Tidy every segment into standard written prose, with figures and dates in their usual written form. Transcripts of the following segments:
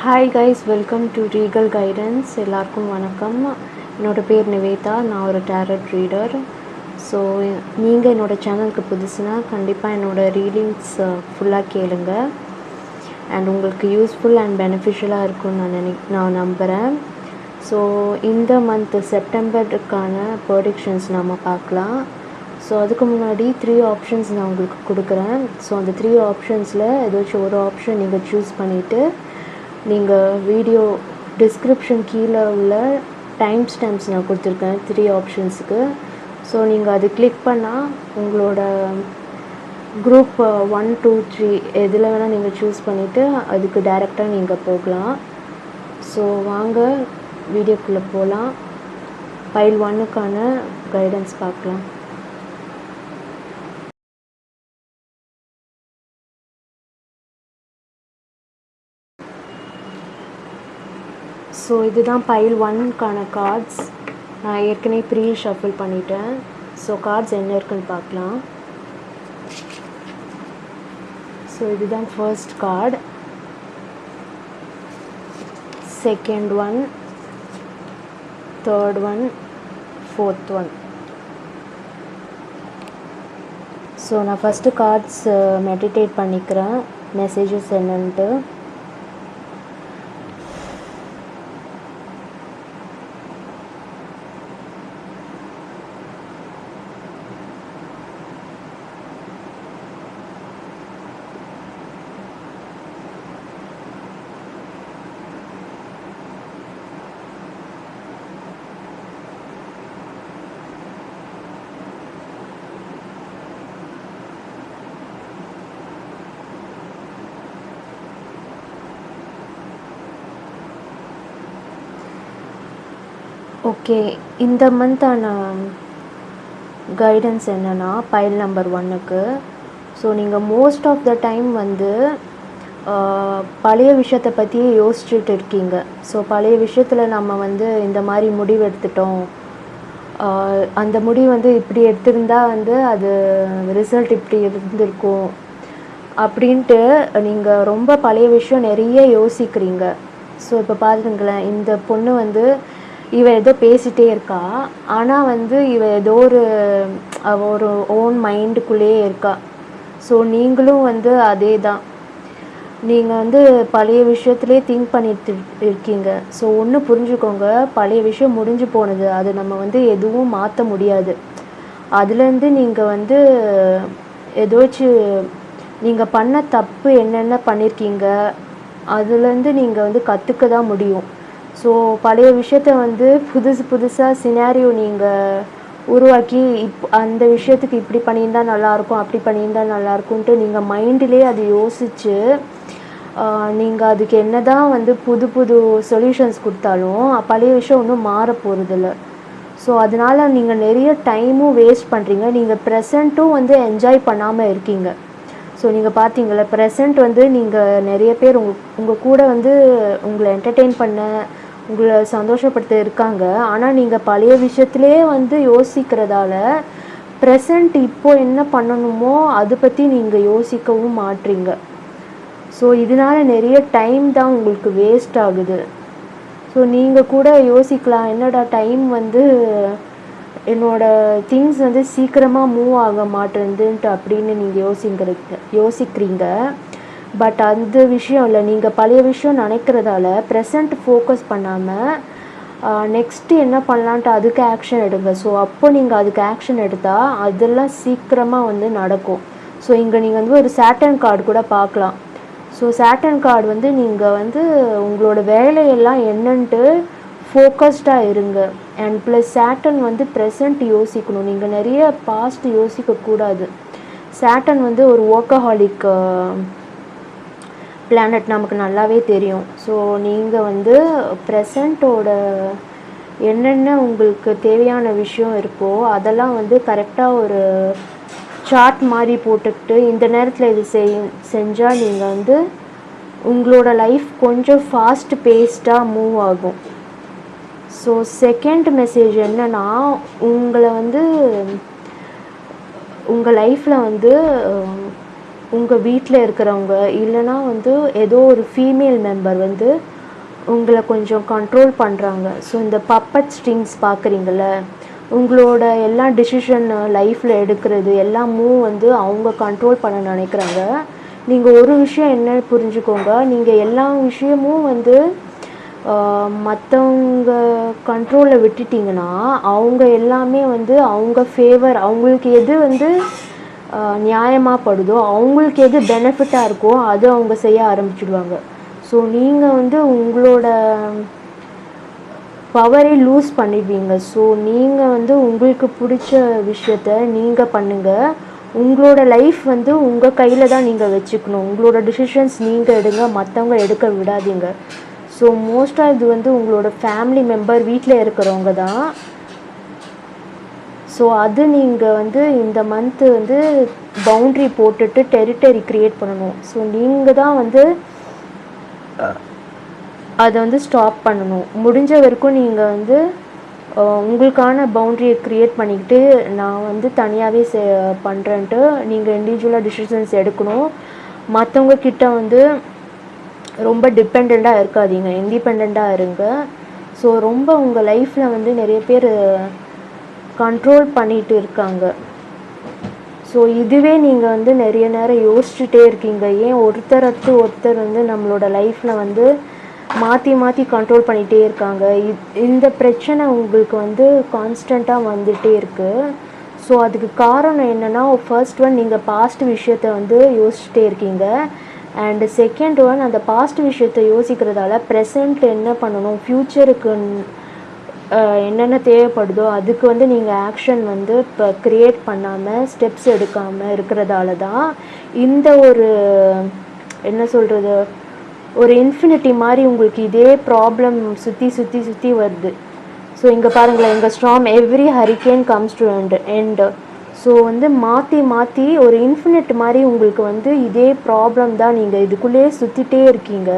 Hi guys, welcome to regal guidance. எல்லாருக்கும் வணக்கம். என்னோடய பேர் நிவேதா. நான் ஒரு டேரட் ரீடர். ஸோ நீங்கள் என்னோடய சேனலுக்கு புதுசுனா கண்டிப்பாக என்னோடய ரீடிங்ஸ் ஃபுல்லாக கேளுங்க. அண்ட் உங்களுக்கு யூஸ்ஃபுல் அண்ட் பெனிஃபிஷியலாக இருக்கும்னு நான் நம்புகிறேன். ஸோ இந்த மந்த் செப்டம்பருக்கான ப்ரெடிக்ஷன்ஸ் நம்ம பார்க்கலாம். ஸோ அதுக்கு முன்னாடி 3 ஆப்ஷன்ஸ் நான் உங்களுக்கு கொடுக்குறேன். ஸோ அந்த 3 ஆப்ஷன்ஸில் ஏதாச்சும் ஒரு ஆப்ஷன் நீங்கள் சூஸ் பண்ணிவிட்டு நீங்கள் வீடியோ டிஸ்கிரிப்ஷன் கீழே உள்ள டைம் ஸ்டாம்ப்ஸ் நான் கொடுத்துருக்கேன் 3 ஆப்ஷன்ஸுக்கு. ஸோ நீங்கள் அது கிளிக் பண்ணால் உங்களோட குரூப் 1, 2, 3 எதில் வேணால் நீங்கள் சூஸ் பண்ணிவிட்டு அதுக்கு டைரெக்டாக நீங்கள் போகலாம். ஸோ வாங்க வீடியோக்குள்ளே போகலாம். பைல் 1க்கான கைடன்ஸ் பார்க்கலாம். ஸோ இதுதான் பைல் 1க்கான கார்ட்ஸ். நான் ஏற்கனவே ப்ரீ ஷஃபிள் பண்ணிட்டேன். ஸோ கார்ட்ஸ் என்ன இருக்குன்னு பார்க்கலாம். ஸோ இதுதான் first card, second one, third one, fourth one. So நான் ஃபஸ்ட்டு கார்ட்ஸ் மெடிடேட் பண்ணிக்கிறேன் மெசேஜஸ் என்னன்ட்டு. ஓகே, இந்த மந்தான கைடன்ஸ் என்னென்னா பைல் நம்பர் 1க்கு. ஸோ நீங்கள் மோஸ்ட் ஆஃப் த டைம் வந்து பழைய விஷயத்தை பற்றியே யோசிச்சுட்டு இருக்கீங்க. ஸோ பழைய விஷயத்தில் நம்ம வந்து இந்த மாதிரி முடிவு எடுத்துட்டோம், அந்த முடிவு வந்து இப்படி எடுத்திருந்தா வந்து அது ரிசல்ட் இப்படி இருந்திருக்கும் அப்படின்ட்டு நீங்கள் ரொம்ப பழைய விஷயம் நிறைய யோசிக்கிறீங்க. ஸோ இப்போ பாருங்களேன், இந்த பொண்ணு வந்து இவ ஏதோ பேசிகிட்டே இருக்கா, ஆனால் வந்து இவ ஏதோ ஒரு ஓன் மைண்டுக்குள்ளேயே இருக்கா. ஸோ நீங்களும் வந்து அதே தான், நீங்கள் வந்து பழைய விஷயத்துலேயே திங்க் பண்ணிட்டு இருக்கீங்க. ஸோ ஒன்று புரிஞ்சுக்கோங்க, பழைய விஷயம் முடிஞ்சு போனது, அது நம்ம வந்து எதுவும் மாற்ற முடியாது. அதுலேருந்து நீங்கள் வந்து ஏதாச்சும் நீங்கள் பண்ண தப்பு என்னென்ன பண்ணியிருக்கீங்க அதுலேருந்து நீங்கள் வந்து கற்றுக்க தான் முடியும். ஸோ பழைய விஷயத்த வந்து புதுசாக சினாரியோ நீங்கள் உருவாக்கி அந்த விஷயத்துக்கு இப்படி பண்ணியிருந்தால் நல்லாயிருக்கும், அப்படி பண்ணியிருந்தால் நல்லாயிருக்கும்ன்ட்டு நீங்கள் மைண்டிலே அது யோசித்து நீங்கள் அதுக்கு என்ன தான் வந்து புது சொல்யூஷன்ஸ் கொடுத்தாலும் பழைய விஷயம் ஒன்றும் மாற போகிறதில்ல. ஸோ அதனால் நீங்கள் நிறைய டைமும் வேஸ்ட் பண்ணுறீங்க. நீங்கள் ப்ரெசண்ட்டும் வந்து என்ஜாய் பண்ணாமல் இருக்கீங்க. ஸோ நீங்கள் பார்த்தீங்களா, ப்ரெசண்ட் வந்து நீங்கள் நிறைய பேர் உங்கள் கூட வந்து உங்களை என்டர்டெயின் பண்ண, உங்களை சந்தோஷப்படுத்த இருக்காங்க. ஆனால் நீங்கள் பழைய விஷயத்துலே வந்து யோசிக்கிறதால ப்ரெசண்ட் இப்போ என்ன பண்ணணுமோ அதை பற்றி நீங்கள் யோசிக்கவும் மாட்றீங்க. ஸோ இதனால் நிறைய டைம் தான் உங்களுக்கு வேஸ்ட் ஆகுது. ஸோ நீங்கள் கூட யோசிக்கலாம், என்னடா டைம் வந்து என்னோடய திங்ஸ் வந்து சீக்கிரமாக மூவ் ஆக மாட்டேன்துன்ட்டு அப்படின்னு நீங்கள் யோசிக்கிறீங்க. பட் அந்த விஷயம் இல்லை, நீங்கள் பழைய விஷயம் நினைக்கிறதால ப்ரெசண்ட் ஃபோக்கஸ் பண்ணாமல் நெக்ஸ்ட்டு என்ன பண்ணலான்ட்டு அதுக்கு ஆக்ஷன் எடுங்க. ஸோ அப்போ நீங்கள் அதுக்கு ஆக்ஷன் எடுத்தால் அதெல்லாம் சீக்கிரமாக வந்து நடக்கும். ஸோ இங்கே நீங்கள் வந்து ஒரு சேட்டன் கார்டு கூட பார்க்கலாம். ஸோ சேட்டன் கார்டு வந்து நீங்கள் வந்து உங்களோட வேலையெல்லாம் என்னன்ட்டு ஃபோக்கஸ்டாக இருங்க. அண்ட் ப்ளஸ் சேட்டன் வந்து ப்ரெசண்ட் யோசிக்கணும், நீங்கள் நிறைய பாஸ்ட் யோசிக்கக்கூடாது. சேட்டன் வந்து ஒரு ஒர்க்கஹாலிக் பிளானட், நமக்கு நல்லாவே தெரியும். ஸோ நீங்கள் வந்து ப்ரெசண்ட்டோட என்னென்ன உங்களுக்கு தேவையான விஷயம் இருக்கோ அதெல்லாம் வந்து கரெக்டாக ஒரு சார்ட் மாதிரி போட்டுக்கிட்டு இந்த நேரத்தில் இது செஞ்சால் நீங்கள் வந்து உங்களோட லைஃப் கொஞ்சம் ஃபாஸ்ட் பேஸ்டாக மூவ் ஆகும். ஸோ செகண்ட் மெசேஜ் என்னென்னா, உங்களை வந்து உங்கள் லைஃப்பில் வந்து உங்கள் வீட்டில் இருக்கிறவங்க இல்லைனா வந்து ஏதோ ஒரு ஃபீமேல் மெம்பர் வந்து உங்களை கொஞ்சம் கண்ட்ரோல் பண்ணுறாங்க. ஸோ இந்த பப்பட் ஸ்ட்ரிங்ஸ் பார்க்குறீங்கள, உங்களோட எல்லா டிசிஷன் லைஃப்பில் எடுக்கிறது எல்லாமும் வந்து அவங்க கண்ட்ரோல் பண்ண நினைக்கிறாங்க. நீங்கள் ஒரு விஷயம் என்ன புரிஞ்சுக்கோங்க, நீங்கள் எல்லா விஷயமும் வந்து மற்றவங்க கண்ட்ரோலில் விட்டுட்டிங்கன்னா அவங்க எல்லாமே வந்து அவங்க ஃபேவர், அவங்களுக்கு எது வந்து நியாயமாக படுதோ, அவங்களுக்கு எது பெனிஃபிட்டாக இருக்கோ அது அவங்க செய்ய ஆரம்பிச்சிடுவாங்க. ஸோ நீங்கள் வந்து உங்களோட பவரை லூஸ் பண்ணிடுவீங்க. ஸோ நீங்கள் வந்து உங்களுக்கு பிடிச்ச விஷயத்த நீங்கள் பண்ணுங்கள். உங்களோட லைஃப் வந்து உங்கள் கையில் தான் நீங்கள் வச்சுக்கணும். உங்களோட டிசிஷன்ஸ் நீங்கள் எடுங்க, மற்றவங்க எடுக்க விடாதீங்க. ஸோ மோஸ்ட்டாக இது வந்து உங்களோட ஃபேமிலி மெம்பர், வீட்டில் இருக்கிறவங்க தான். ஸோ அது நீங்கள் வந்து இந்த மந்த்து வந்து பவுண்ட்ரி போட்டுட்டு டெரிட்டரி க்ரியேட் பண்ணணும். ஸோ நீங்கள் தான் வந்து அதை வந்து ஸ்டாப் பண்ணணும். முடிஞ்ச வரைக்கும் நீங்கள் வந்து உங்களுக்கான பவுண்ட்ரியை க்ரியேட் பண்ணிக்கிட்டு நான் வந்து தனியாகவே பண்ணுறேன்ட்டு நீங்கள் இண்டிவிஜுவலாக டிசிஷன்ஸ் எடுக்கணும். மற்றவங்க கிட்ட வந்து ரொம்ப டிபெண்ட்டாக இருக்காதீங்க, இண்டிபெண்ட்டாக இருங்க. ஸோ ரொம்ப உங்கள் லைஃப்பில் வந்து நிறைய பேர் கண்ட்ரோல் பண்ணிகிட்டு இருக்காங்க. ஸோ இதுவே நீங்கள் வந்து நிறைய நேரம் யோசிச்சுட்டே இருக்கீங்க, ஏன் ஒருத்தர் அடுத்து ஒருத்தர் வந்து நம்மளோட லைஃப்பில் வந்து மாற்றி மாற்றி கண்ட்ரோல் பண்ணிகிட்டே இருக்காங்க. இந்த பிரச்சனை உங்களுக்கு வந்து கான்ஸ்டண்ட்டாக வந்துகிட்டே இருக்குது. ஸோ அதுக்கு காரணம் என்னென்னா, ஃபர்ஸ்ட் ஒன் நீங்கள் பாஸ்ட் விஷயத்தை வந்து யோசிச்சுட்டே இருக்கீங்க. அண்டு செகண்ட் ஒன், அந்த பாஸ்ட் விஷயத்தை யோசிக்கிறதால ப்ரெசண்ட் என்ன பண்ணணும், ஃப்யூச்சருக்கு என்னென்ன தேவைப்படுதோ அதுக்கு வந்து நீங்கள் ஆக்ஷன் வந்து இப்போ க்ரியேட் பண்ணாமல் ஸ்டெப்ஸ் எடுக்காமல் இருக்கிறதால தான் இந்த ஒரு என்ன சொல்கிறது, ஒரு இன்ஃபினிட்டி மாதிரி உங்களுக்கு இதே ப்ராப்ளம் சுற்றி சுற்றி சுற்றி வருது. ஸோ இங்கே பாருங்களேன், எங்கள் storm every hurricane comes to end. So வந்து மாற்றி மாற்றி ஒரு இன்ஃபினிட் மாதிரி உங்களுக்கு வந்து இதே ப்ராப்ளம் தான், நீங்கள் இதுக்குள்ளேயே சுற்றிட்டே இருக்கீங்க.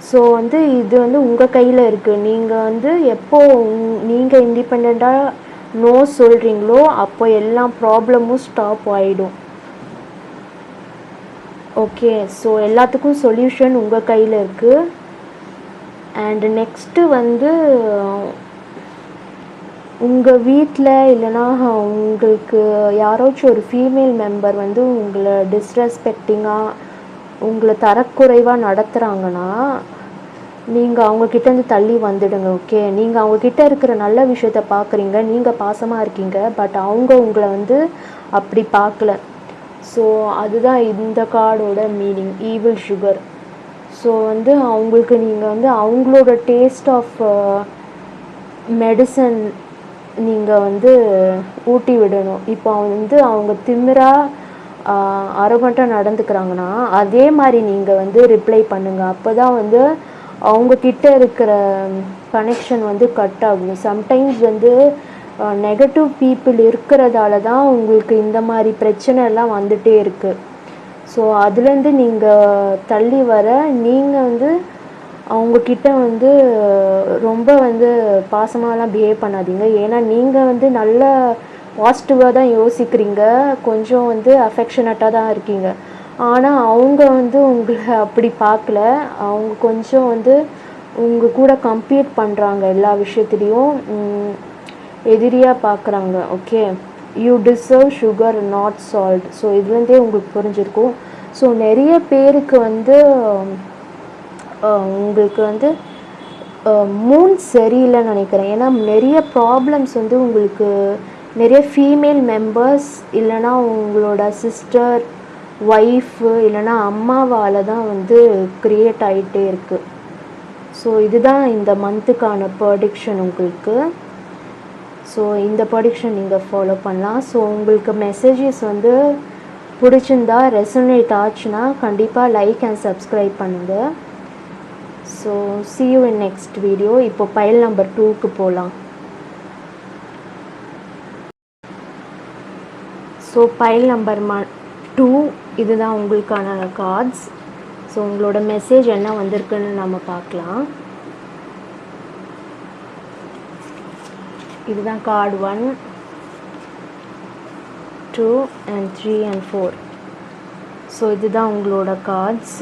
ஸோ வந்து இது வந்து உங்கள் கையில் இருக்குது. நீங்கள் வந்து எப்போ நீங்கள் இண்டிபெண்ட்டாக நோ சொல்கிறீங்களோ அப்போ எல்லா ப்ராப்ளமும் ஸ்டாப் ஆகிடும். ஓகே, ஸோ எல்லாத்துக்கும் சொல்யூஷன் உங்கள் கையில் இருக்குது. அண்டு நெக்ஸ்ட்டு வந்து உங்கள் வீட்டில் இல்லைனா உங்களுக்கு யாராச்சும் ஒரு ஃபீமேல் மெம்பர் வந்து உங்களை டிஸ்ரெஸ்பெக்டிங்காக உங்களை தரக்குறைவாக நடத்துகிறாங்கன்னா நீங்கள் அவங்கக்கிட்டேருந்து தள்ளி வந்துடுங்க. ஓகே, நீங்கள் அவங்கக்கிட்ட இருக்கிற நல்ல விஷயத்த பார்க்குறீங்க, நீங்கள் பாசமாக இருக்கீங்க, பட் அவங்க உங்களை வந்து அப்படி பார்க்கல. ஸோ அதுதான் இந்த கார்டோட மீனிங், ஈவில் சுகர். ஸோ வந்து அவங்களுக்கு நீங்கள் வந்து அவங்களோட டேஸ்ட் ஆஃப் மெடிசன் நீங்கள் வந்து ஊட்டி விடணும். இப்போ வந்து அவங்க திமிராக அரகண்ட்டாக நடந்துக்கிறாங்கன்னா அதே மாதிரி நீங்கள் வந்து ரிப்ளை பண்ணுங்கள். அப்போ தான் வந்து அவங்கக்கிட்ட இருக்கிற கனெக்ஷன் வந்து கட் ஆகும். சம்டைம்ஸ் வந்து நெகட்டிவ் பீப்புள் இருக்கிறதால தான் உங்களுக்கு இந்த மாதிரி பிரச்சனை எல்லாம் வந்துகிட்டே இருக்குது. ஸோ அதுலேருந்து நீங்கள் தள்ளி வர நீங்கள் வந்து அவங்கக்கிட்ட வந்து ரொம்ப வந்து பாசமாகலாம் பிஹேவ் பண்ணாதீங்க. ஏன்னா நீங்கள் வந்து நல்ல பாசிட்டிவாக தான் யோசிக்கிறீங்க, கொஞ்சம் வந்து அஃபெக்ஷனட்டாக தான் இருக்கீங்க. ஆனால் அவங்க வந்து உங்களை அப்படி பார்க்கல, அவங்க கொஞ்சம் வந்து உங்கள் கூட கம்பீட் பண்ணுறாங்க, எல்லா விஷயத்துலேயும் எதிரியாக பார்க்குறாங்க. Okay, you deserve sugar not salt. So இதுலேருந்தே உங்களுக்கு புரிஞ்சிருக்கும். ஸோ நிறைய பேருக்கு வந்து உங்களுக்கு வந்து மூன் சரியில்லைன்னு நினைக்கிறேன். ஏன்னா நிறைய ப்ராப்ளம்ஸ் வந்து உங்களுக்கு நிறைய ஃபீமேல் மெம்பர்ஸ் இல்லைனா உங்களோட சிஸ்டர், ஒய்ஃபு இல்லைனா அம்மாவால் தான் வந்து க்ரியேட் ஆகிட்டே இருக்குது. ஸோ இதுதான் இந்த மந்த்துக்கான ப்ரெடிக்ஷன் உங்களுக்கு. ஸோ இந்த ப்ரெடிக்ஷன் நீங்கள் ஃபாலோ பண்ணலாம். ஸோ உங்களுக்கு மெசேஜஸ் வந்து பிடிச்சிருந்தா, ரெசனேட் ஆச்சுன்னா கண்டிப்பாக லைக் அண்ட் சப்ஸ்கிரைப் பண்ணுங்கள். So see you in next video. இப்போ பைல் நம்பர் 2க்கு போகலாம். ஸோ பைல் நம்பர் 2 இதுதான் உங்களுக்கான கார்ட்ஸ். ஸோ உங்களோட மெசேஜ் என்ன வந்திருக்குன்னு நம்ம பார்க்கலாம். இதுதான் கார்டு 1, 2 and 3 and 4. ஸோ இதுதான் உங்களோட கார்ட்ஸ்.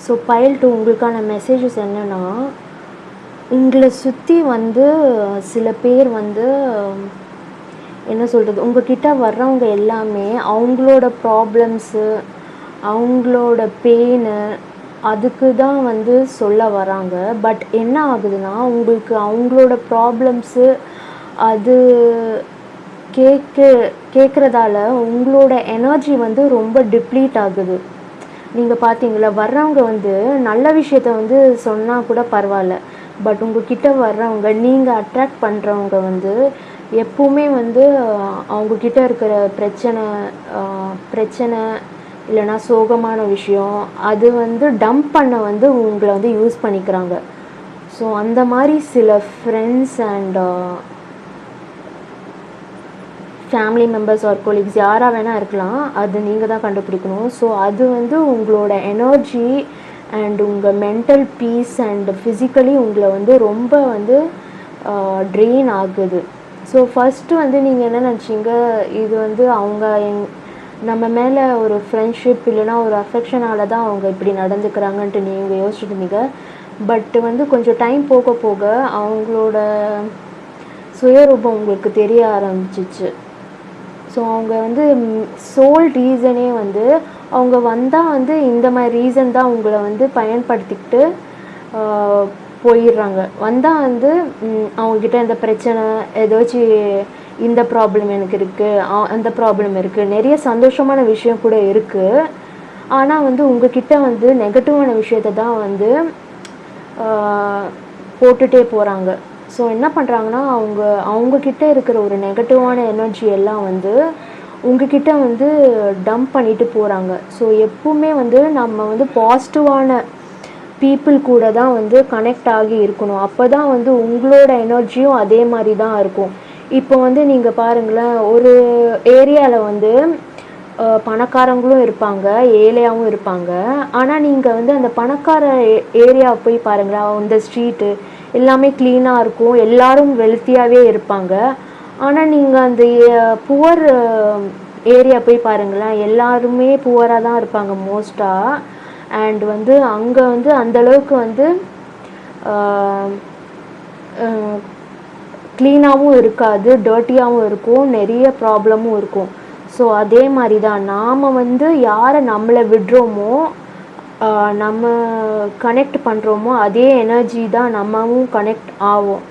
ஸோ பைல் 2 உங்களுக்கான மெசேஜஸ் என்னென்னா, உங்களை சுற்றி வந்து சில பேர் வந்து என்ன சொல்கிறது, உங்ககிட்ட வர்றவங்க எல்லாமே அவங்களோட ப்ராப்ளம்ஸு, அவங்களோட பெயினு அதுக்கு தான் வந்து சொல்ல வராங்க. பட் என்ன ஆகுதுன்னா, உங்களுக்கு அவங்களோட ப்ராப்ளம்ஸு அது கேட்குறதால உங்களோட எனர்ஜி வந்து ரொம்ப டிப்ளீட் ஆகுது. நீங்கள் பார்த்தீங்களா, வர்றவங்க வந்து நல்ல விஷயத்த வந்து சொன்னால் கூட பரவாயில்ல, பட் உங்ககிட்ட வர்றவங்க, நீங்கள் அட்ராக்ட் பண்ணுறவங்க வந்து எப்பவுமே வந்து அவங்கக்கிட்ட இருக்கிற பிரச்சனை இல்லைன்னா சோகமான விஷயம் அது வந்து டம்ப் பண்ண வந்து உங்களை வந்து யூஸ் பண்ணிக்கிறாங்க. ஸோ அந்த மாதிரி சில friends and family members or colleagues யாராக வேணால் இருக்கலாம், அது நீங்கள் தான் கண்டுபிடிக்கணும். ஸோ அது வந்து உங்களோட எனர்ஜி அண்ட் உங்கள் மென்டல் பீஸ் அண்ட் ஃபிசிக்கலி உங்களை வந்து ரொம்ப வந்து ட்ரெயின் ஆகுது. ஸோ ஃபஸ்ட்டு வந்து நீங்கள் என்ன நினச்சிங்க, இது வந்து அவங்க நம்ம மேலே ஒரு ஃப்ரெண்ட்ஷிப் இல்லைனா ஒரு அஃபெக்ஷனால் தான் அவங்க இப்படி நடந்துக்கிறாங்கன்ட்டு நீங்கள் யோசிச்சுருந்தீங்க. பட் வந்து கொஞ்சம் டைம் போக போக அவங்களோட சுயரூபம் உங்களுக்கு தெரிய ஆரம்பிச்சிச்சு. ஸோ அவங்க வந்து சோல் ரீசனே வந்து அவங்க வந்தால் வந்து இந்த மாதிரி ரீசன் தான் உங்களை வந்து பயன்படுத்திக்கிட்டு போயிடுறாங்க. வந்தால் வந்து அவங்கக்கிட்ட இந்த பிரச்சனை ஏதாச்சும் இந்த ப்ராப்ளம் எனக்கு இருக்குது, அந்த ப்ராப்ளம் இருக்குது, நிறைய சந்தோஷமான விஷயம் கூட இருக்குது. ஆனால் வந்து உங்ககிட்ட வந்து நெகட்டிவான விஷயத்தை தான் வந்து போட்டுகிட்டே போகிறாங்க. ஸோ என்ன பண்ணுறாங்கன்னா, அவங்கக்கிட்ட இருக்கிற ஒரு நெகட்டிவான எனர்ஜி எல்லாம் வந்து உங்ககிட்ட வந்து டம்ப் பண்ணிட்டு போகிறாங்க. ஸோ எப்பவுமே வந்து நம்ம வந்து பாசிட்டிவான பீப்புள் கூட தான் வந்து கனெக்ட் ஆகி இருக்கணும். அப்போ தான் வந்து உங்களோட எனர்ஜியும் அதே மாதிரி தான் இருக்கும். இப்போ வந்து நீங்கள் பாருங்களேன், ஒரு ஏரியாவில் வந்து பணக்காரங்களும் இருப்பாங்க, ஏழையாகவும் இருப்பாங்க. ஆனால் நீங்கள் வந்து அந்த பணக்கார ஏரியாவை போய் பாருங்களேன், அந்த ஸ்ட்ரீட்டு எல்லாமே க்ளீனாக இருக்கும், எல்லோரும் வெல்த்தியாகவே இருப்பாங்க. ஆனால் நீங்கள் அந்த புவர் ஏரியா போய் பாருங்களேன், எல்லாருமே புவராக தான் இருப்பாங்க மோஸ்ட்டாக. அண்ட் வந்து அங்கே வந்து அந்தளவுக்கு வந்து க்ளீனாகவும் இருக்காது, டர்ட்டியாகவும் இருக்கும், நிறைய ப்ராப்ளமும் இருக்கும். ஸோ அதே மாதிரி தான் நாம் வந்து யாரை நம்மளை விடுறோமோ, நம்ம கனெக்ட் பண்ணுறோமோ அதே எனர்ஜி தான் நம்மவும் கனெக்ட் ஆகும்.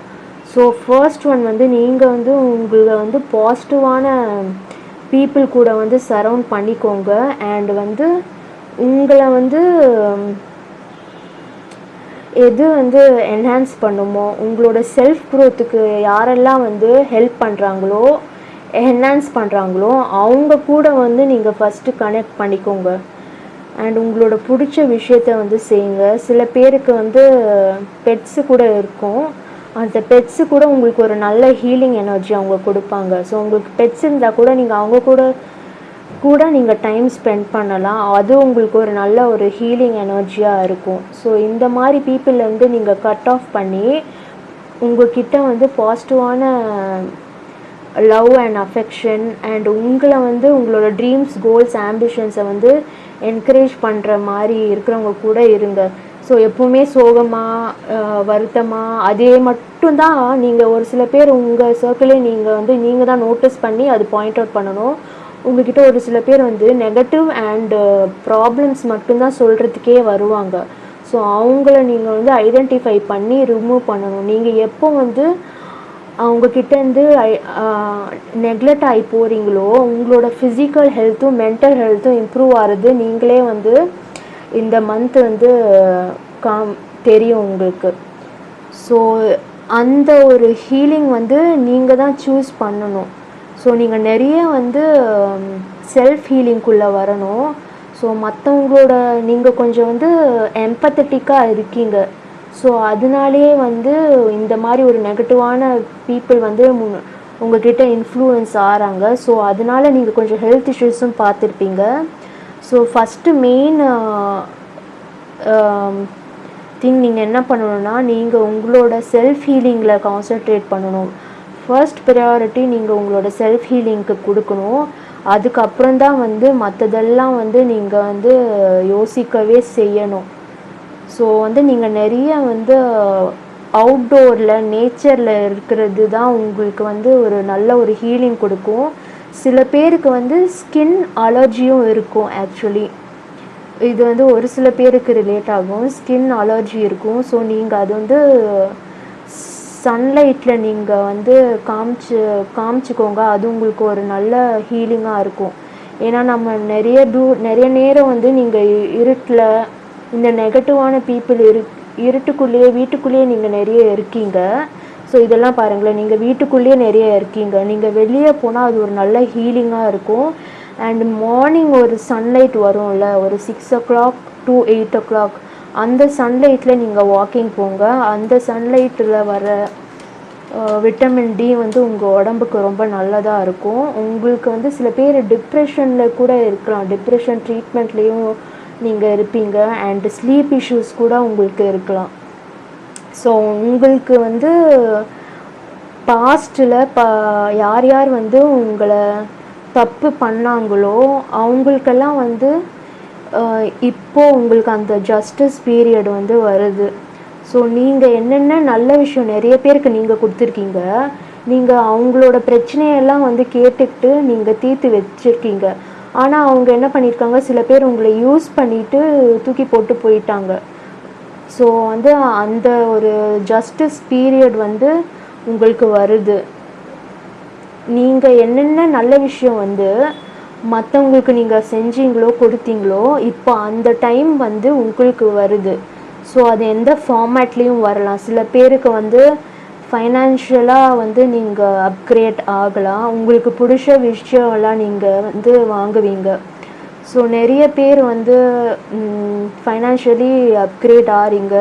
ஸோ ஃபர்ஸ்ட் ஒன் வந்து நீங்கள் வந்து உங்களை வந்து பாசிட்டிவான பீப்புள் கூட வந்து சரவுண்ட் பண்ணிக்கோங்க. அண்ட் வந்து உங்களை வந்து எது வந்து என்ஹான்ஸ் பண்ணுமோ, உங்களோட செல்ஃப் க்ரோத்துக்கு யாரெல்லாம் வந்து ஹெல்ப் பண்ணுறாங்களோ, என்ஹான்ஸ் பண்ணுறாங்களோ அவங்க கூட வந்து நீங்கள் ஃபஸ்ட்டு கனெக்ட் பண்ணிக்கோங்க. அண்ட் உங்களோட பிடிச்ச விஷயத்த வந்து செய்யுங்க. சில பேருக்கு வந்து பெட்ஸு கூட இருக்கும், அந்த பெட்ஸு கூட உங்களுக்கு ஒரு நல்ல ஹீலிங் எனர்ஜி அவங்க கொடுப்பாங்க. ஸோ உங்களுக்கு பெட்ஸ் இருந்தால் கூட நீங்கள் அவங்க கூட நீங்கள் டைம் ஸ்பெண்ட் பண்ணலாம். அது உங்களுக்கு ஒரு நல்ல ஒரு ஹீலிங் எனர்ஜியாக இருக்கும். ஸோ இந்த மாதிரி பீப்புள்லேருந்து நீங்கள் கட் ஆஃப் பண்ணி உங்கள்கிட்ட வந்து பாசிட்டிவான லவ் அண்ட் அஃபெக்ஷன் அண்ட் உங்களை வந்து உங்களோட ட்ரீம்ஸ், கோல்ஸ், ஆம்பிஷன்ஸை வந்து என்கரேஜ் பண்ணுற மாதிரி இருக்கிறவங்க கூட இருங்க. ஸோ எப்போவுமே சோகமாக வருத்தமாக அதே மட்டும்தான் நீங்கள் ஒரு சில பேர் உங்கள் சர்க்கிளே நீங்கள் தான் நோட்டீஸ் பண்ணி அது பாயிண்ட் அவுட் பண்ணணும். உங்கள்கிட்ட ஒரு சில பேர் வந்து நெகட்டிவ் அண்டு ப்ராப்ளம்ஸ் மட்டும்தான் சொல்கிறதுக்கே வருவாங்க. ஸோ அவங்கள நீங்கள் வந்து ஐடென்டிஃபை பண்ணி ரிமூவ் பண்ணணும். நீங்கள் எப்போ வந்து அவங்கக்கிட்டேருந்து நெக்லெக்ட் ஆகி போகிறீங்களோ, உங்களோட ஃபிசிக்கல் ஹெல்த்தும் மென்டல் ஹெல்த்தும் இம்ப்ரூவ் ஆகிறது நீங்களே வந்து இந்த மந்த் வந்து தெரியும் உங்களுக்கு. ஸோ அந்த ஒரு ஹீலிங் வந்து நீங்கள் தான் சூஸ் பண்ணணும். ஸோ நீங்கள் நிறைய வந்து செல்ஃப் ஹீலிங்குள்ளே வரணும். ஸோ மற்றவங்களோட நீங்கள் கொஞ்சம் வந்து எம்பத்தட்டிக்காக இருக்கீங்க. ஸோ அதனாலேயே வந்து இந்த மாதிரி ஒரு நெகட்டிவான பீப்புள் வந்து உங்ககிட்ட இன்ஃப்ளூயன்ஸ் ஆகிறாங்க. ஸோ அதனால நீங்கள் கொஞ்சம் ஹெல்த் இஷ்யூஸும் பார்த்துருப்பீங்க. ஸோ ஃபஸ்ட்டு மெயின் திங் நீங்கள் என்ன பண்ணணுன்னா, நீங்கள் உங்களோட செல்ஃப் ஹீலிங்கில் கான்சன்ட்ரேட் பண்ணணும். ஃபர்ஸ்ட் ப்ரையாரிட்டி நீங்கள் உங்களோட செல்ஃப் ஹீலிங்க்கு கொடுக்கணும். அதுக்கப்புறம் தான் வந்து மற்றதெல்லாம் வந்து நீங்கள் வந்து யோசிக்கவே செய்யணும். ஸோ வந்து நீங்கள் நிறைய வந்து அவுட்டோரில் நேச்சரில் இருக்கிறது தான் உங்களுக்கு வந்து ஒரு நல்ல ஒரு ஹீலிங் கொடுக்கும். சில பேருக்கு வந்து ஸ்கின் அலர்ஜியும் இருக்கும். ஆக்சுவலி இது வந்து ஒரு சில பேருக்கு ரிலேட் ஆகும். ஸ்கின் அலர்ஜி இருக்கும். ஸோ நீங்கள் அது வந்து சன்லைட்டில் நீங்கள் வந்து காமிச்சிக்கோங்க. அது உங்களுக்கு ஒரு நல்ல ஹீலிங்காக இருக்கும். ஏன்னா நம்ம நிறைய நேரம் வந்து நீங்கள் இருட்டில் இந்த நெகட்டிவான பீப்புள் இருட்டுக்குள்ளேயே வீட்டுக்குள்ளேயே நீங்கள் நிறைய இருக்கீங்க. ஸோ இதெல்லாம் பாருங்களேன், நீங்கள் வீட்டுக்குள்ளேயே நிறைய இருக்கீங்க. நீங்கள் வெளியே போனால் அது ஒரு நல்ல ஹீலிங்காக இருக்கும். அண்ட் மார்னிங் ஒரு சன்லைட் வரும்ல, ஒரு 6 o'clock to 8 o'clock, அந்த சன்லைட்டில் நீங்கள் வாக்கிங் போங்க. அந்த சன்லைட்டில் வர விட்டமின் டி வந்து உங்கள் உடம்புக்கு ரொம்ப நல்லதாக இருக்கும். உங்களுக்கு வந்து சில பேர் டிப்ரெஷனில் கூட இருக்கலாம். டிப்ரெஷன் ட்ரீட்மெண்ட்லேயும் நீங்கள் இருப்பீங்க. அண்ட் ஸ்லீப் இஷ்யூஸ் கூட உங்களுக்கு இருக்கலாம். ஸோ உங்களுக்கு வந்து பாஸ்ட்டில் யார் யார் வந்து உங்களை தப்பு பண்ணாங்களோ அவங்களுக்கெல்லாம் வந்து இப்போது உங்களுக்கு அந்த ஜஸ்டிஸ் பீரியட் வந்து வருது. ஸோ நீங்கள் என்னென்ன நல்ல விஷயம் நிறைய பேருக்கு நீங்கள் கொடுத்துருக்கீங்க. நீங்கள் அவங்களோட பிரச்சனையெல்லாம் வந்து கேட்டுக்கிட்டு நீங்கள் தீர்த்து வச்சுருக்கீங்க. ஆனால் அவங்க என்ன பண்ணியிருக்காங்க, சில பேர் உங்களை யூஸ் பண்ணிவிட்டு தூக்கி போட்டு போயிட்டாங்க. ஸோ வந்து அந்த ஒரு ஜஸ்டிஸ் பீரியட் வந்து உங்களுக்கு வருது. நீங்கள் என்னென்ன நல்ல விஷயம் வந்து மற்றவங்களுக்கு நீங்கள் செஞ்சீங்களோ கொடுத்தீங்களோ இப்போ அந்த டைம் வந்து உங்களுக்கு வருது. ஸோ அது எந்த ஃபார்மேட்லேயும் வரலாம். சில பேருக்கு வந்து ஃபைனான்ஷியலாக வந்து நீங்கள் அப்கிரேட் ஆகலாம். உங்களுக்கு பிடிச்ச விஷயம்லாம் நீங்கள் வந்து வாங்குவீங்க. ஸோ நிறைய பேர் வந்து ஃபைனான்ஷியலி அப்கிரேட் ஆகிறீங்க.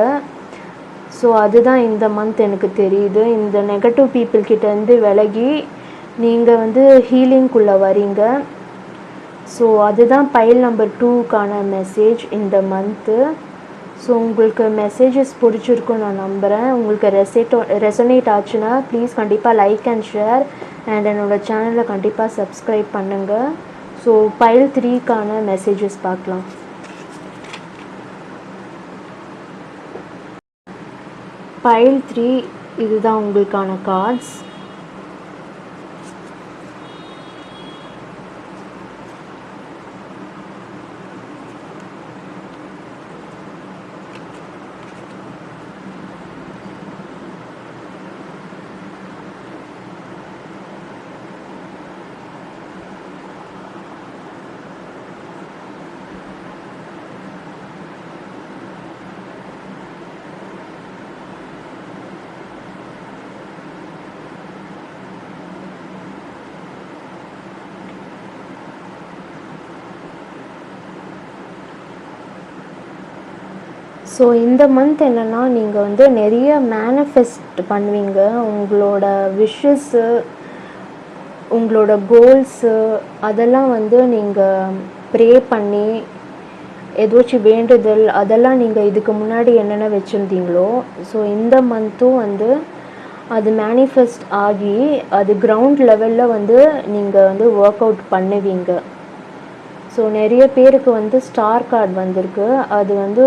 ஸோ அதுதான் இந்த மந்த் எனக்கு தெரியுது. இந்த நெகட்டிவ் பீப்புள்கிட்டேருந்து விலகி நீங்கள் வந்து ஹீலிங்குள்ளே வரீங்க. ஸோ அதுதான் பைல் நம்பர் 2க்கான மெசேஜ் இந்த மந்த்து. ஸோ உங்களுக்கு மெசேஜஸ் பிடிச்சிருக்குன்னு நான் நம்புகிறேன். உங்களுக்கு ரெசனேட் ஆச்சுன்னா ப்ளீஸ் கண்டிப்பாக லைக் அண்ட் ஷேர் அண்ட் என்னோடய சேனலை கண்டிப்பாக சப்ஸ்கிரைப் பண்ணுங்கள். ஸோ பைல் 3க்கான மெசேஜஸ் பார்க்கலாம். பைல் 3 இதுதான் உங்களுக்கான கார்ட்ஸ். ஸோ இந்த மந்த் என்னென்னா நீங்கள் வந்து நிறைய மேனிஃபெஸ்ட் பண்ணுவீங்க. உங்களோட விஷஸ்ஸு, உங்களோட கோல்ஸு அதெல்லாம் வந்து நீங்கள் ப்ரே பண்ணி ஏதாச்சும் வேண்டுதல் அதெல்லாம் நீங்கள் இதுக்கு முன்னாடி என்னென்ன வச்சுருந்தீங்களோ ஸோ இந்த மந்த்தும் வந்து அது மேனிஃபெஸ்ட் ஆகி அது கிரவுண்ட் லெவலில் வந்து நீங்கள் வந்து ஒர்க் அவுட் பண்ணுவீங்க. ஸோ நிறைய பேருக்கு வந்து ஸ்டார் கார்டு வந்திருக்கு. அது வந்து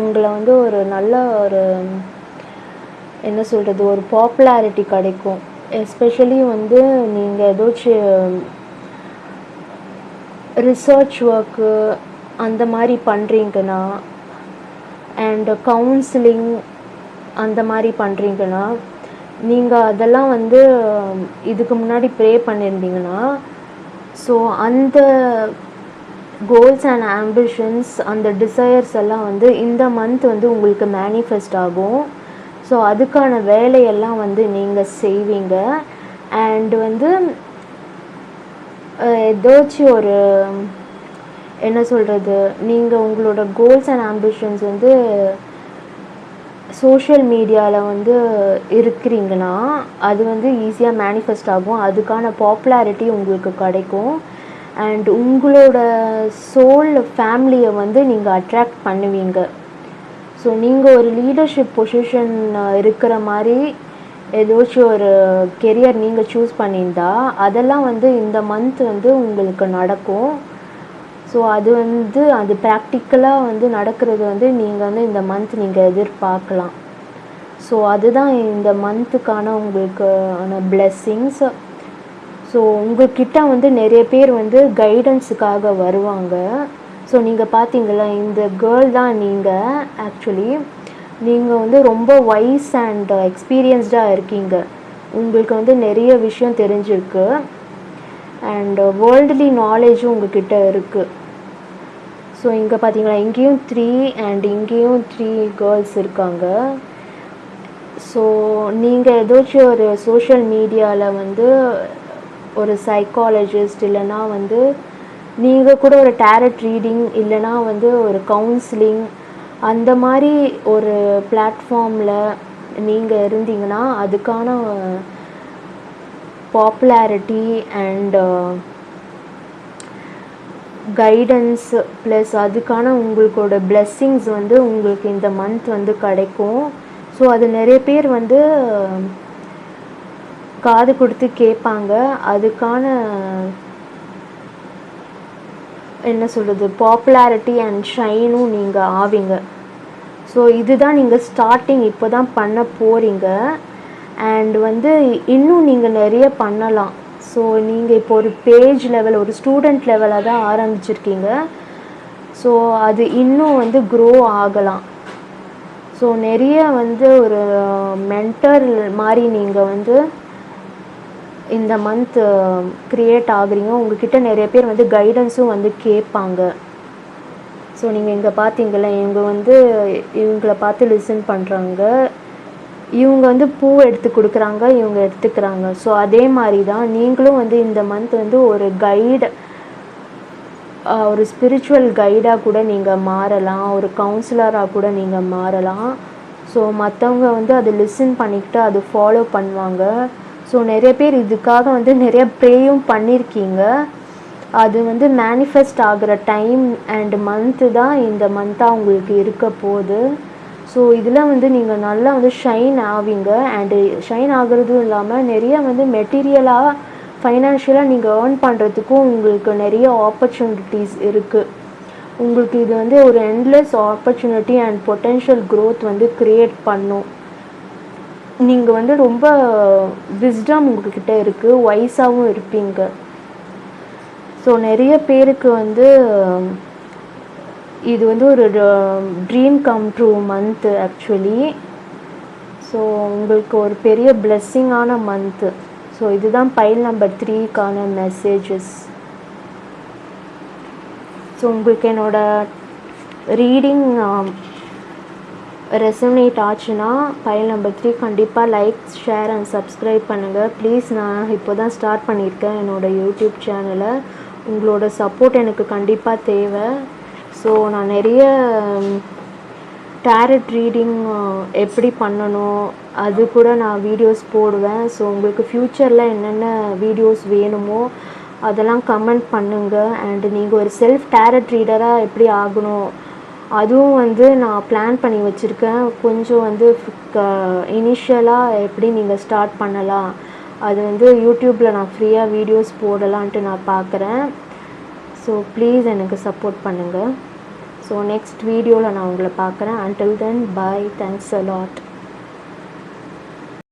உங்களை வந்து ஒரு நல்ல ஒரு என்ன சொல்கிறது ஒரு பாப்புலாரிட்டி கிடைக்கும். எஸ்பெஷலி வந்து நீங்கள் ஏதாச்சும் ரிசர்ச் ஒர்க்கு அந்த மாதிரி பண்ணுறீங்கன்னா அண்ட் கவுன்சிலிங் அந்த மாதிரி பண்ணுறீங்கன்னா நீங்கள் அதெல்லாம் வந்து இதுக்கு முன்னாடி ப்ரே பண்ணியிருந்தீங்கன்னா ஸோ அந்த கோல்ஸ் அண்ட் ஆம்பிஷன்ஸ் அந்த டிசையர்ஸ் எல்லாம் வந்து இந்த மந்த் வந்து உங்களுக்கு மேனிஃபெஸ்ட் ஆகும். ஸோ அதுக்கான வேலையெல்லாம் வந்து நீங்கள் செய்வீங்க. அண்ட் வந்து ஏதாச்சும் ஒரு என்ன சொல்கிறது நீங்கள் உங்களோட கோல்ஸ் அண்ட் ஆம்பிஷன்ஸ் வந்து சோஷியல் மீடியாவில் வந்து இருக்கிறீங்கன்னா அது வந்து ஈஸியாக மேனிஃபெஸ்ட் ஆகும், அதுக்கான பாப்புலாரிட்டி உங்களுக்கு கிடைக்கும். அண்ட் உங்களோட சோல் ஃபேமிலியை வந்து நீங்கள் அட்ராக்ட் பண்ணுவீங்க. ஸோ நீங்கள் ஒரு லீடர்ஷிப் பொசிஷன் இருக்கிற மாதிரி ஏதாச்சும் ஒரு கெரியர் நீங்கள் சூஸ் பண்ணியிருந்தா அதெல்லாம் வந்து இந்த மந்த் வந்து உங்களுக்கு நடக்கும். ஸோ அது வந்து அது ப்ராக்டிக்கலாக வந்து நடக்கிறது வந்து நீங்கள் வந்து இந்த மந்த் நீங்கள் எதிர்பார்க்கலாம். ஸோ அதுதான் இந்த மந்த்துக்கான உங்களுக்கான பிளெஸ்ஸிங்ஸ். ஸோ உங்கள்கிட்ட வந்து நிறைய பேர் வந்து கைடன்ஸுக்காக வருவாங்க. ஸோ நீங்கள் பார்த்தீங்களா, இந்த கேர்ள் தான் நீங்கள். ஆக்சுவலி நீங்கள் வந்து ரொம்ப வைஸ் அண்ட் எக்ஸ்பீரியன்ஸ்டாக இருக்கீங்க. உங்களுக்கு வந்து நிறைய விஷயம் தெரிஞ்சிருக்கு அண்ட் வேர்ல்டுலி நாலேஜும் உங்ககிட்ட இருக்குது. ஸோ இங்கே பார்த்தீங்களா, இங்கேயும் 3 அண்ட் இங்கேயும் 3 கேர்ள்ஸ் இருக்காங்க. ஸோ நீங்கள் ஏதாச்சும் ஒரு சோஷியல் மீடியாவில் வந்து ஒரு சைக்காலஜிஸ்ட் இல்லைனா வந்து நீங்கள் கூட ஒரு டேரட் ரீடிங் இல்லைனா வந்து ஒரு கவுன்சிலிங் அந்த மாதிரி ஒரு பிளாட்ஃபார்மில் நீங்கள் இருந்தீங்கன்னா அதுக்கான பாப்புலாரிட்டி அண்ட் கைடன்ஸ் ப்ளஸ் அதுக்கான உங்களோட பிளெஸ்ஸிங்ஸ் வந்து உங்களுக்கு இந்த மந்த் வந்து கிடைக்கும். ஸோ அது நிறைய பேர் வந்து காது கொடுத்து கேட்பாங்க. அதுக்கான என்ன சொல்கிறது, பாப்புலாரிட்டி அண்ட் ஷைனும் நீங்கள் ஆவீங்க. ஸோ இதுதான் நீங்கள் ஸ்டார்டிங் இப்போ தான் பண்ண போகிறீங்க. அண்ட் வந்து இன்னும் நீங்கள் நிறைய பண்ணலாம். ஸோ நீங்கள் இப்போ ஒரு பேஜ் லெவல் ஒரு ஸ்டூடெண்ட் லெவலாக தான் ஆரம்பிச்சிருக்கீங்க. ஸோ அது இன்னும் வந்து க்ரோ ஆகலாம். ஸோ நிறைய வந்து ஒரு மென்டர் மாதிரி நீங்கள் வந்து இந்த மந்த் க்ரியேட் ஆகுறீங்க. உங்ககிட்ட நிறைய பேர் வந்து கைடன்ஸும் வந்து கேட்பாங்க. ஸோ நீங்கள் இங்கே பார்த்தீங்களா, இவங்க வந்து இவங்களை பார்த்து லிசன் பண்ணுறாங்க. இவங்க வந்து பூ எடுத்து கொடுக்குறாங்க, இவங்க எடுத்துக்கிறாங்க. ஸோ அதே மாதிரி தான் நீங்களும் வந்து இந்த மந்த் வந்து ஒரு கைடு, ஒரு ஸ்பிரிச்சுவல் கைடாக கூட நீங்கள் மாறலாம், ஒரு கவுன்சிலராக கூட நீங்கள் மாறலாம். ஸோ மற்றவங்க வந்து அதை லிசன் பண்ணிக்கிட்டு அது ஃபாலோ பண்ணுவாங்க. ஸோ நிறைய பேர் இதுக்காக வந்து நிறைய ப்ரேயும் பண்ணியிருக்கீங்க. அது வந்து மேனிஃபெஸ்ட் ஆகிற டைம் அண்ட் மந்த்து தான் இந்த மந்த்தாக உங்களுக்கு இருக்க போகுது. ஸோ இதில் வந்து நீங்கள் நல்லா வந்து ஷைன் ஆவீங்க. அண்டு ஷைன் ஆகிறதும் இல்லாமல் நிறைய வந்து மெட்டீரியலாக ஃபைனான்ஷியலாக நீங்கள் ஏர்ன் பண்ணுறதுக்கும் உங்களுக்கு நிறைய ஆப்பர்ச்சுனிட்டிஸ் இருக்குது. உங்களுக்கு இது வந்து ஒரு endless opportunity and potential growth வந்து க்ரியேட் பண்ணும். நீங்கள் வந்து ரொம்ப விஸ்டம் உங்கள்கிட்ட இருக்குது, வைஸாகவும் இருப்பீங்க. ஸோ நிறைய பேருக்கு வந்து இது வந்து ஒரு dream come true month actually. So உங்களுக்கு ஒரு பெரிய பிளெஸ்ஸிங்கான மந்த்து. ஸோ இதுதான் பைல் நம்பர் 3க்கான மெசேஜஸ். ஸோ உங்களுக்கு என்னோடய ரீடிங் ரெசனேட் ஆச்சுன்னா பைல் நம்பர் 3 கண்டிப்பாக லைக், ஷேர் அண்ட் சப்ஸ்கிரைப் பண்ணுங்கள் ப்ளீஸ். நான் இப்போ தான் ஸ்டார்ட் பண்ணியிருக்கேன் என்னோடய யூடியூப் சேனலை. உங்களோட சப்போர்ட் எனக்கு கண்டிப்பாக தேவை. ஸோ நான் நிறைய டேரட் ரீடிங் எப்படி பண்ணணும் அது கூட நான் வீடியோஸ் போடுவேன். ஸோ உங்களுக்கு ஃப்யூச்சரில் என்னென்ன வீடியோஸ் வேணுமோ அதெல்லாம் கமெண்ட் பண்ணுங்கள். அண்டு நீங்கள் ஒரு செல்ஃப் டேரட் ரீடராக எப்படி ஆகணும் அதுவும் வந்து நான் பிளான் பண்ணி வச்சுருக்கேன். கொஞ்சம் வந்து இனிஷியலாக எப்படி நீங்கள் ஸ்டார்ட் பண்ணலாம் அது வந்து யூடியூப்பில் நான் ஃப்ரீயாக வீடியோஸ் போடலான்ட்டு நான் பார்க்குறேன். ஸோ ப்ளீஸ் எனக்கு சப்போர்ட் பண்ணுங்கள். ஸோ நெக்ஸ்ட் வீடியோவில் நான் உங்களை பார்க்குறேன். until then bye, thanks a lot.